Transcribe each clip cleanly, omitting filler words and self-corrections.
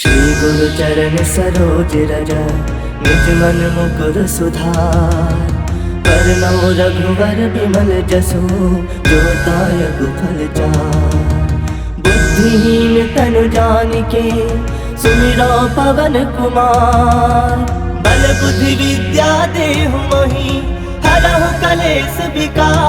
श्री गुरु चरण सरोज रज निज मन मुकुर सुधार। करनौ रघुवर बिमल जसु जो दायक फल चार। बुद्धिहीन तनु जानिके सुमिरो पवन कुमार। बल बुद्धि विद्या देहु मोहि हरहु कलेश विकार।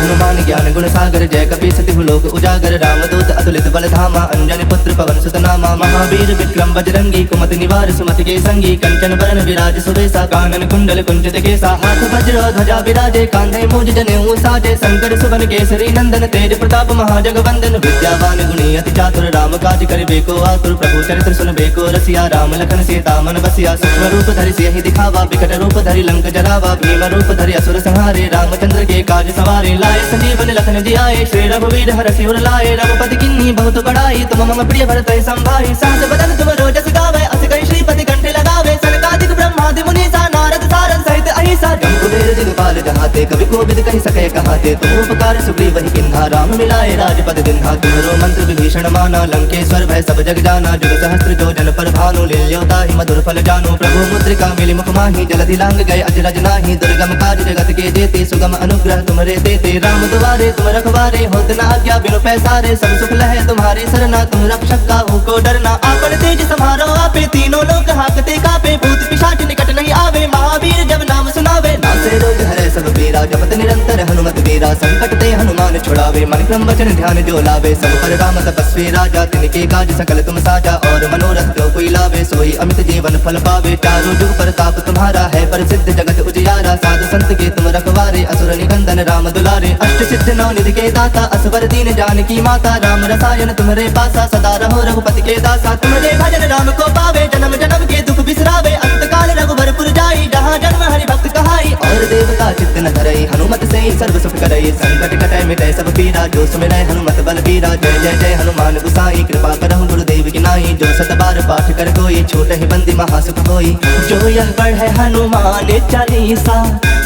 हनुमान ज्ञान गुण सागर जय कपी सतिहु लोक उजागर। रामदूत अतुलित बल धामा अंजनी पुत्र पवन सुत नामा। महावीर विक्रम बजरंगी कुमति निवार सुमति के संगी। कंचन बरन विराज सुबेसा कानन कुंडल कुंचित केसा। हाथ वज्र ध्वजा विराजे कांधे मूज जनेऊ साजे। शंकर सुवन केसरी नंदन तेज प्रताप महाजगवंदन। विद्यावान गुणी अति चातुर राम काज करिबे को आतुर। प्रभु चरित्र सुनबे को रसिया राम लखन सीता मन बसिया। सूक्ष्म रूप धरि सियहि दिखावा विकट रूप धरि लंक जरावा। भीम रूप धरि असुर संहारे रामचंद्र के काज सवारे। लाए संजीवन लखन जियाए श्री रघुवीर हरषि उर लाए। रघुपति किन्ही बहुत बड़ाई तुम मम प्रिय भरत संभाई। सहस बदन तुम रोजस गावे अस कहि श्रीपति कंठे लगावे। सनकादिक ब्रह्मादि मुनीसा नारद सारद सहित अहिसा। जम कुबेर दिगपाल जहाते कवि कोविद कहि सके कहाते। तुम उपकार सुग्रीव किन्हा राम मिलाए राजपद दिन्हा। तुम्हरो मंत्र विभीषण माना लंकेश्वर भय सब जग जाना। जुग सहस्त्र जो जन पर भानु लील्योताहि मधुर फल जानु। प्रभु मुद्रिका मिलि मुख माहि जलधि लांग गए अजरज नाही। दुर्गम काज जगत के जेते सुगम अनुग्रह तुमरे देते। राम दुआरे तुम रखवारे होत न आज्ञा बिनु पैसारे। सब सुख लहे तुम्हारी सरना तुम रक्षक काहू को डरना। आपन तेज समारो आपे तीनों लोक हाकते कापे। भूत पिशाच निकट नहीं आवे महावीर जब नाम सुनावे। नासे रोग हरे सब पीरा जपत निरंतर हनुमत वीरा। संकट ते हनुमान छुड़ावे मन क्रम वचन ध्यान जो लावे। सब पर राम तपस्वी राजा तिनके काज सकल तुम साजा। और मनोरथ जो कोई लावे सोई अमित जीवन फल पावे। चारों जुग प्रताप तुम्हारा है प्रसिद्ध जगत उजियारा। साधु संत के तुम रखवारे असुर निकंदन राम दुलारे। अष्ट सिद्ध नौ निधि के दाता असवर दीन जानकी माता। राम रसायन तुम्हारे पासा सदा रहो रघुपति के दासा। तुम्हारे भजन राम को पावे जन्म जन्म के दुख बिसरावे। अंत काल रघुबरपुर जाई जहाँ जन्म हरि भक्त कहाई। और देवता चित्त न धरई हनुमत से सर्व सुख करई। संकट कटै मिटै सब पीरा जो सुमिरै हनुमत बल बीरा। जय जय जय हनुमान गुसाई कृपा करहु गुरुदेव की नाई। जो सत बार पाठ कर कोई छोट ही बंदी महासुख होई। जो यह पढ़े हनुमान चालीसा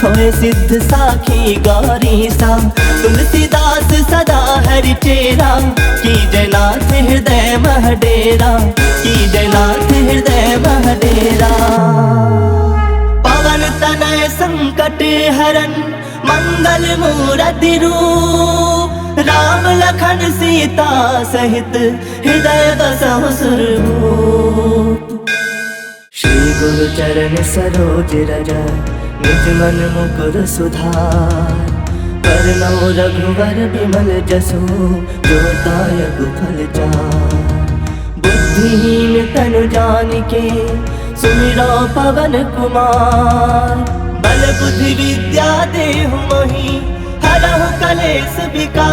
होए सिद्ध साखी गौरीसा। तुलसीदास सदा हरि चेरा की जयनाथ हृदय मह डेरा। की जयनाथ हृदय मह डेरा। पवन तनय संकट हरन मंगल मूरति रूप। राम लखन सीता सहित हृदय बसहु सुरभूप। श्री गुरु चरण सरोज रज निज मन मुकुर सुधार। करनौ रघुवर बिमल जसु जो दायक फल चार। बुद्धिहीन तनु जानिके सुमिरो पवन कुमार। बल बुद्धि विद्या देहु मोहि हरहु कलेश विकार।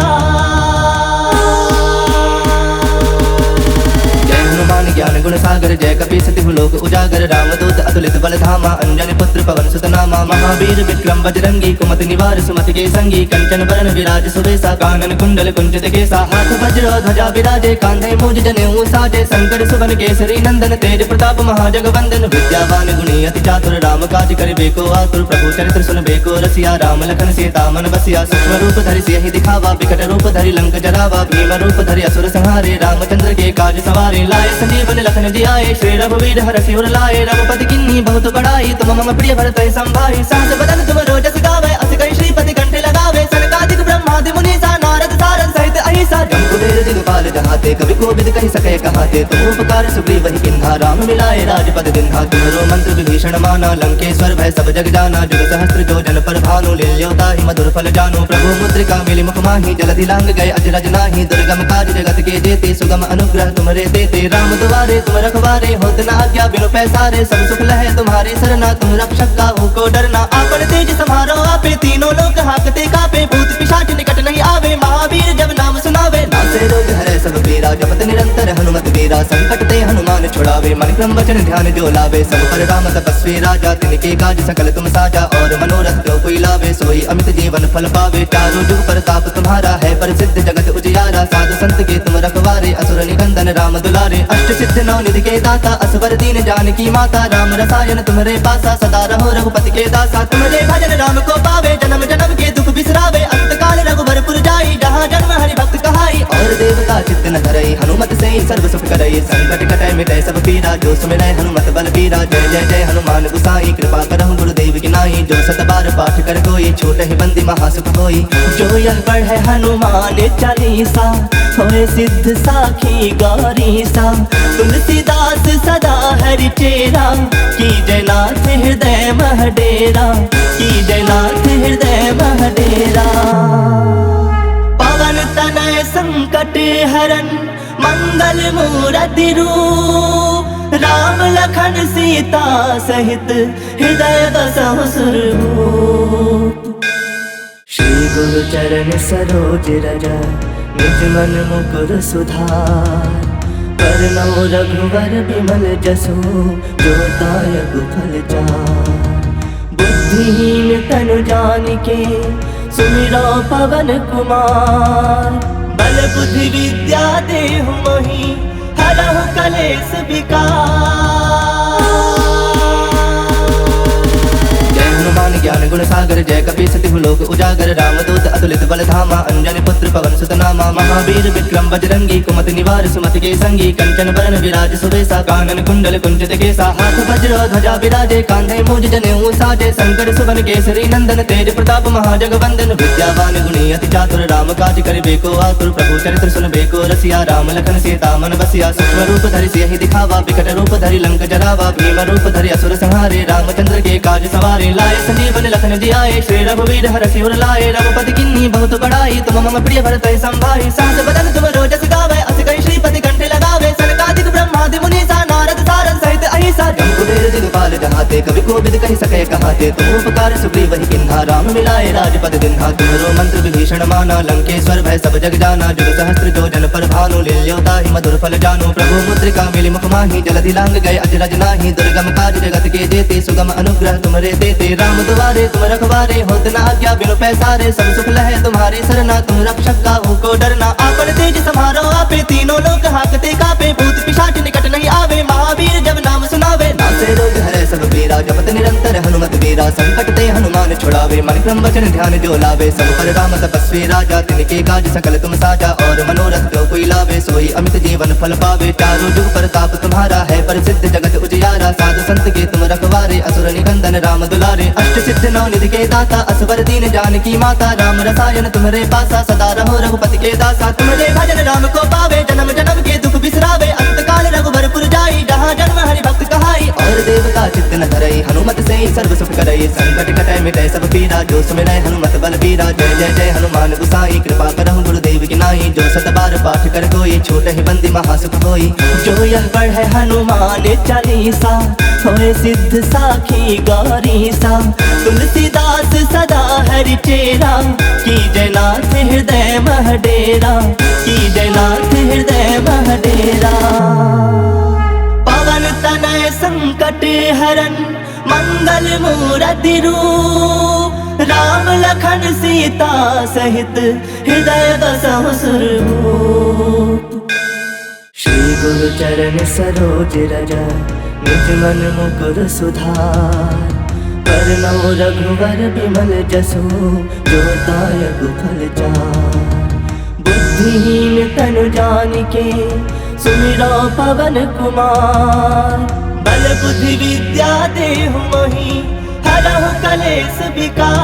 हनुमान ज्ञान गुण सागर जय कपी सतिहु लोक उजागर। रामदूत अतुलित बल धामा अंजनी पुत्र पवन सुत नामा। महावीर विक्रम बजरंगी कुमति निवार सुमति के संगी। कंचन बरन विराज सुबेसा कानन कुंडल कुंचित केसा। हाथ वज्र ध्वजा विराजे कांधे मूज जनेऊ साजे। शंकर सुवन केसरी नंदन तेज प्रताप महाजगवंदन। विद्यावान गुणी अति चातुर राम काज करिबे को आतुर। प्रभु चरित्र सुनबे को रसिया राम लखन सीता मन बसिया। सूक्ष्म रूप धरि सियहि दिखावा विकट रूप धरि लंक जरावा। भीम रूप धरि असुर संहारे रामचंद्र के काज सवारे। लाए संजीवन लखन जियाए श्री रघुवीर हरषि उर लाए। रघुपति किन्ही बहुत बड़ाई तुम मम प्रिय भरत संभाई। सहस बदन तुम रोजस गावे अस कहि श्रीपति कंठे लगावे। सनकादिक ब्रह्मादि मुनीसा नारद सारद सहित अहिसा। जम कुबेर दिगपाल जहाते कवि कोविद कहि सके कहाते। तुम उपकार सुग्रीव किन्हा राम मिलाए राजपद दिन्हा। तुम्हरो मंत्र विभीषण माना लंकेश्वर भय सब जग जाना। जुग सहस्त्र जो जन पर भानु लील्योताहि मधुर फल जानु। प्रभु मुद्रिका मिलि मुख माहि जलधि लांग गए अजरज नाही। दुर्गम काज जगत के जेते सुगम अनुग्रह तुमरे देते। राम दुआरे तुम रखवारे होत न आज्ञा बिनु पैसारे। सब सुख लहे तुम्हारी सरना तुम रक्षक काहू को डरना। आपन तेज समारो आपे तीनों लोक हाकते कापे। भूत पिशाच निकट नहीं आवे महावीर जब नाम सुनावे। नासे रोग हरे सब पीरा जपत निरंतर हनुमत वीरा। संकट ते हनुमान छुड़ावे मन क्रम वचन ध्यान जो लावे। सब पर राम तपस्वी राजा तिनके काज सकल तुम साजा। और मनोरथ जो कोई लावे सोई अमित जीवन फल पावे। चारों जुग प्रताप तुम्हारा है प्रसिद्ध जगत उजियारा। साधु संत के तुम रखवारे असुर निकंदन राम दुलारे। अष्ट सिद्ध नौ निधि के दाता असवर दीन जानकी माता। राम रसायन तुम्हारे पासा सदा रहो रघुपति के दासा। तुम्हारे भजन राम को पावे जन्म जन्म के दुख बिसरावे। अंत काल रघुबरपुर जाई जहाँ जन्म हरि भक्त कहाई। और और देवता चित्त न धरई, हनुमत से ही सर्व सुख करई। संकट कटै मिटै सब पीरा, जो सुमिरै हनुमत बल बीरा। जय जय जय हनुमान गुसाई, कृपा करहु गुरुदेव की नाई। जो सत बार पाठ कर कोई, छूट ही बंदी महासुख होई। जो यह पढ़े हनुमान चालीसा, होए सिद्ध साखी गौरीसा। तुलसीदास सदा हरि चेरा, की जयनाथ हृदय मह डेरा। की जयनाथ हृदय मह डेरा। पवन तनय संकट हरन, मंगल मूरति रूप। राम लखन सीता सहित, हृदय बसहु सुरभूप। श्री गुरु चरण सरोज रज, निज मन मुकुर सुधार। वरनौ रघुवर बिमल जसु, जो दायक फल चार। बुद्धिहीन तनु जानिके, सुमिरो पवन कुमार। बल बुद्धि विद्या देहु मोहि, हरहु कलेश विकार। हनुमान ज्ञान गुण सागर, जय कपीस तिहु लोक उजागर। रामदूत अतुलित बल धामा, अंजनी पुत्र पवन सुत नामा। महावीर विक्रम बजरंगी, कुमति निवार सुमति के संगी। कंचन बरन विराज सुबेसा, कानन कुंडल कुंचित केसा। हाथ वज्र ध्वजा विराजे, कांधे मूज जनेऊ साजे। शंकर सुवन केसरी नंदन, तेज प्रताप महाजगवंदन। विद्यावान गुणी अति चातुर, राम काज करिबे को आतुर। प्रभु चरित्र सुनबे को रसिया, राम लखन सीता मन बसिया। सूक्ष्म रूप धरि सियहि दिखावा, विकट रूप धरि लंक जरावा। भीम रूप धरि असुर संहारे, रामचंद्र के काज सवारे। लाए संजीवन लखन जियाए, श्री रघुवीर हरषि उर लाए। रघुपति किन्नी बहुत बड़ाई, तुम मम प्रिय भरत संभाई। सहस बदन तुम रोजस गावे, अस कहि श्रीपति कंठ लगावे। सनकादिक ब्रह्मादि मुनीसा, नारद सारद सहित अहिसा। जम कुबेर दिगपाल जहाते, कवि कोविद कहि सके कहाते। तुम उपकार सुग्रीव ही किन्हा, राम मिलाए राजपद दिन्हा। तुम्हरो मंत्र विभीषण माना, लंकेश्वर भय सब जग जाना। जुग सहस्त्र जो जन पर भानु, लील्योता ही मधुर फल जानु। प्रभु मुद्रिका मिली मुख माही, जलधि लांग गए अजरज नाही। दुर्गम काज जगत के जेते, सुगम अनुग्रह तुम्हारे देते। राम दुआरे तुम रखवारे, होत न आज्ञा बिनु पैसारे। सब सुख लहे तुम्हारी सरना, तुम रक्षक काहू को डरना। आपन तेज समारो आपे, तीनों लोक हाकते कापे। भूत पिशाच निकट नहीं आवे, महावीर जब नाम सुनावे। नासे रोग हरै सब पीरा, जपत निरंतर हनुमत वीरा। संकट ते हनुमान छुड़ावे, मन क्रम वचन ध्यान जो लावे। सब पर राम तपस्वी राजा, तिनके काज सकल तुम साजा। और मनोरथ जो कोई लावे, सोई अमित जीवन फल पावे। चारों जुग प्रताप तुम्हारा है, प्रसिद्ध जगत उजियारा। साधु संत के तुम रखवारे, असुर निकंदन राम दुलारे। अष्ट सिद्ध नौ निधि के दाता, असवर दीन जानकी माता। राम रसायन तुम्हारे पासा, सदा रहो रघुपति के दासा। तुम्हारे भजन राम को पावे, जन्म जन्म के दुख बिसरावे। अंत काल रघुवरपुर जाई, जहाँ जन्म हरि भक्त कहाई। और देवता चित्त न धरई, हनुमत से ही सर्व सुख करई। संकट कटै मिटै सब पीरा, जो सुमिरै हनुमत बल बीरा। जय जय जय हनुमान गुसाई, कृपा करहु गुरुदेव की नाई। जो सत बार पाठ कर कोई, छूट ही बंदी महासुख होई। जो यह पढ़े हनुमान चालीसा, होए सिद्ध साखी गौरीसा। तुलसीदास सदा हरि चेरा, की जयनाथ हृदय मह डेरा। की जयनाथ हृदय मह डेरा। पवन तनय संकट हरन, मंगल मूरति रूप। राम लखन सीता सहित, हृदय बसहु सुरभूप। श्री गुरु चरण सरोज रज, निज मन मुकुर सुधार। वरनौ रघुवर बिमल जसु, जो दायक फल चार। बुद्धिहीन तनु जानिके, सुमिरो पवन कुमार। बल बुद्धि विद्या देहु मोहि, हरहु कलेश विकार।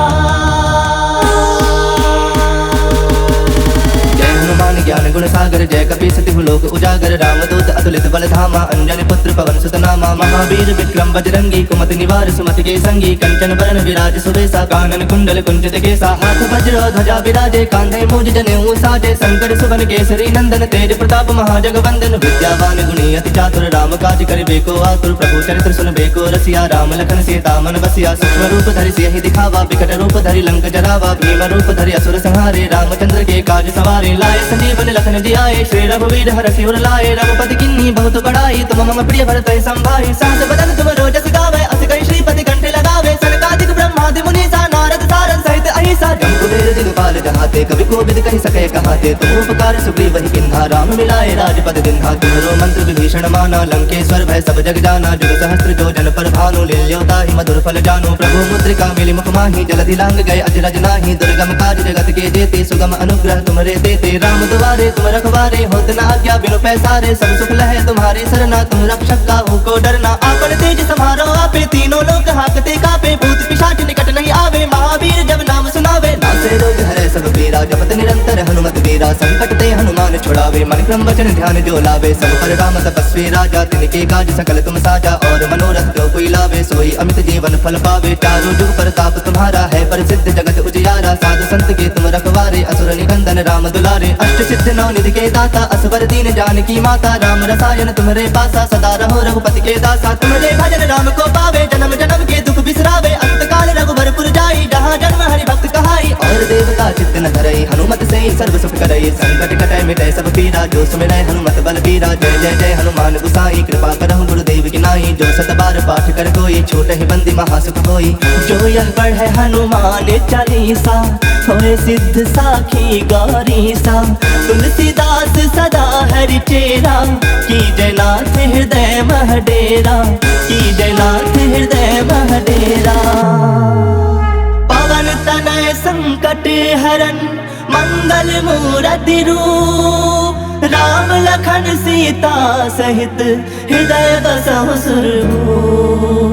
हनुमान ज्ञान गुण सागर, जय कपीस तिहु लोक उजागर। रामदूत अतुलित बल धामा, अंजनी पुत्र पवन सुत नामा। महावीर विक्रम बजरंगी, कुमति निवार सुमति के संगी। कंचन बरन विराज सुबेसा, कानन कुंडल कुंचित केसा। हाथ वज्र ध्वजा विराजे, कांधे मूज जनेऊ साजे। शंकर सुवन केसरी नंदन, तेज प्रताप महाजगवंदन। विद्यावान गुणी अति चातुर, राम काज करिबे को आतुर। प्रभु चरित्र सुनबे को रसिया, राम लखन सीता मन बसिया। सूक्ष्म रूप धरि सियहि दिखावा, विकट रूप धरि लंक जरावा। भीम रूप धरि असुर संहारे, रामचंद्र के काज सवारे। लाए संजीवन लखन जियाए, श्री रघुवीर हरषि उर लाए। रघुपति किन्नी बहुत बड़ाई, तुम मम प्रिय भरत संभाई। सहस बदन तुम रोजस गावे, अस कहि श्रीपति कंठ लगावे। सनकादिक ब्रह्मादि मुनीसा, नारद सारद सहित अहिसा। चालीसा। जम कुबेर दिगपाल जहाते, कवि कोविद कहि सके कहाते। तुम उपकार सुग्रीव वही किन्हा, राम मिलाए राजपद दिन्हा। तुम्हरो मंत्र विभीषण माना, लंकेश्वर भय सब जग जाना। जुग सहस्त्र जो जन पर भानु, लील्योता ही मधुर फल जानु। प्रभु मुद्रिका मिली मुख माही, जलधि लांग गए अजरज नाही। दुर्गम काज जगत के जेते, सुगम अनुग्रह तुमरे देते। राम दुआरे तुम रखवारे, होत न आज्ञा बिनु पैसारे। सब सुख लहे तुम्हारे सरना, तुम रक्षक काहू को डरना। आपन तेज समारो आपे, तीनों लोग हाकते कापे। भूत पिशाच निकट नहीं आवे, महावीर जब नाम सुनावे। नासे रोग हरे सब पीरा, जपत निरंतर हनुमत वीरा। संकट ते हनुमान छुड़ावे, मन क्रम वचन ध्यान जो लावे। सब पर राम तपस्वी राजा, तिनके काज सकल तुम साजा। और मनोरथ जो कोई लावे, सोई अमित जीवन फल पावे। चारों जुग प्रताप तुम्हारा है, प्रसिद्ध जगत उजियारा। साधु संत के तुम रखवारे, असुर निकंदन राम दुलारे। अष्ट सिद्ध नौ निधि के दाता, असवर दीन जानकी माता। राम रसायन तुम्हारे पासा, सदा रहो रघुपति के दासा। तुम्हारे भजन राम को पावे, जन्म जन्म के दुख बिसरावे। अंत काल रघुबरपुर जाई, जहाँ जन्म हरि भक्त कहाई। और देवता चित्त न धरई, हनुमत से सर्व सुख करई। संकट कटै मिटै सब पीरा, जो सुमिरै हनुमत बल बीरा। जय जय जय हनुमान गुसाई, कृपा करहु गुरुदेव की नाई। जो सत बार पाठ कर कोई, छूटहि बंदी महासुख होई। जो यह पढ़ै हनुमान चालीसा, होए सिद्ध साखी गौरी सा। तुलसीदास सदा हरि चेरा, की जय नाथ हृदय मह डेरा। की जय नाथ हृदय मह डेरा। पवन तनय संकट हरन, मंगल मूरति रूप। राम लखन सीता सहित, हृदय बसहु सुरभूप।